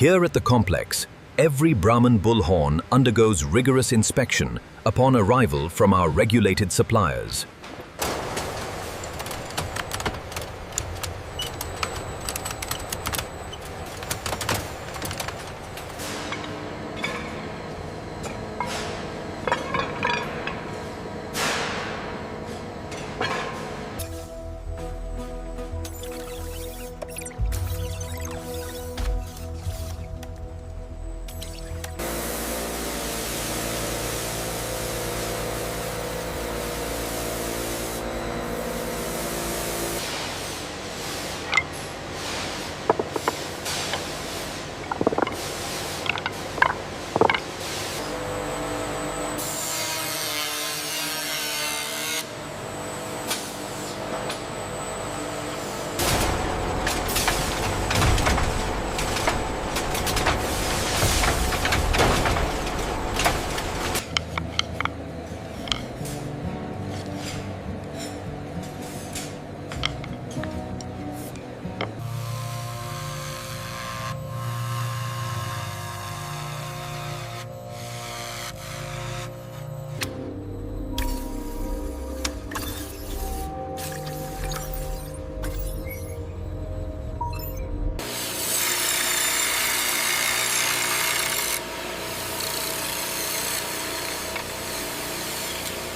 Here at the complex, every Brahman bullhorn undergoes rigorous inspection upon arrival from our regulated suppliers.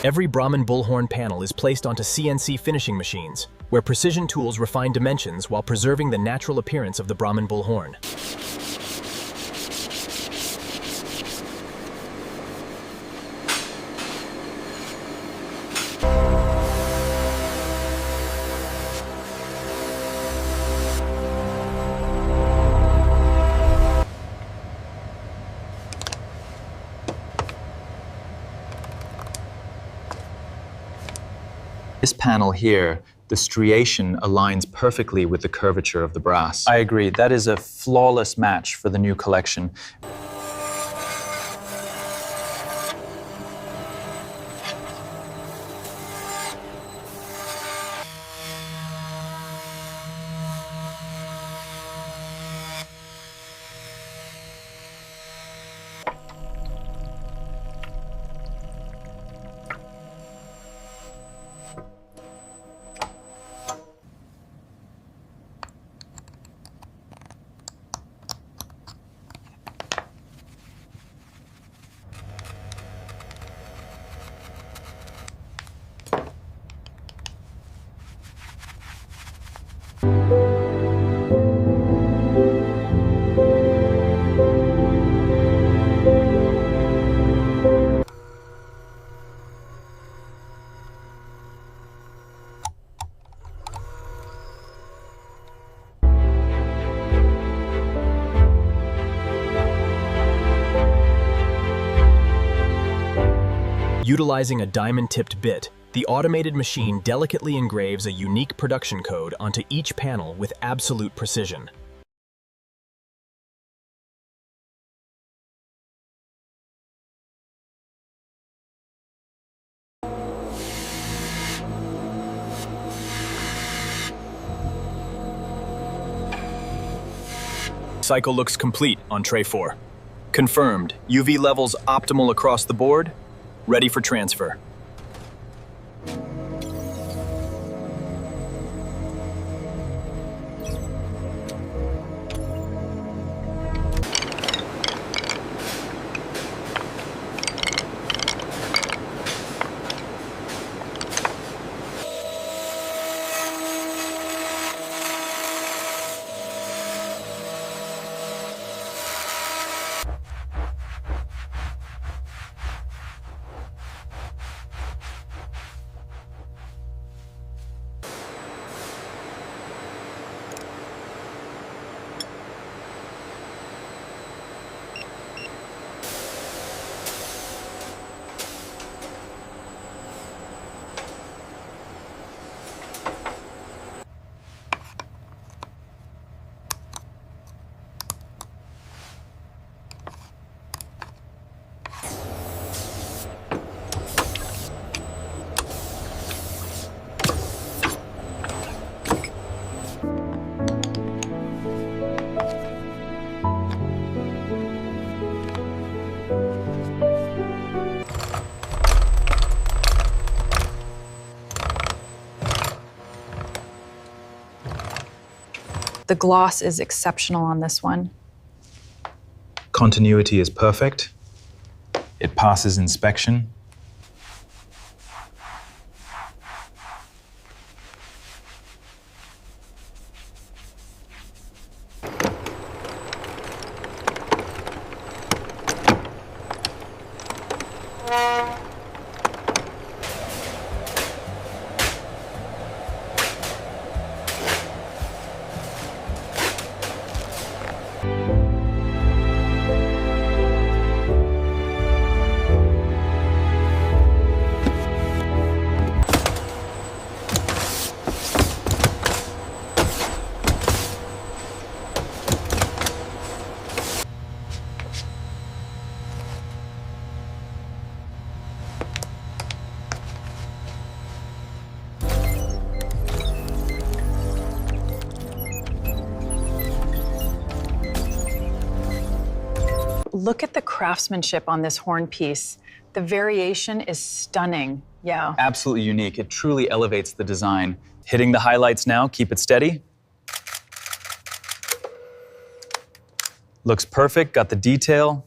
Every Brahman bullhorn panel is placed onto CNC finishing machines, where precision tools refine dimensions while preserving the natural appearance of the Brahman bullhorn. This panel here, the striation aligns perfectly with the curvature of the brass. I agree. That is a flawless match for the new collection. Utilizing a diamond-tipped bit, the automated machine delicately engraves a unique production code onto each panel with absolute precision. Cycle looks complete on tray 4. Confirmed, UV levels optimal across the board, ready for transfer. The gloss is exceptional on this one. Continuity is perfect. It passes inspection. Look at the craftsmanship on this horn piece. The variation is stunning. Yeah. Absolutely unique. It truly elevates the design. Hitting the highlights now, keep it steady. Looks perfect, got the detail.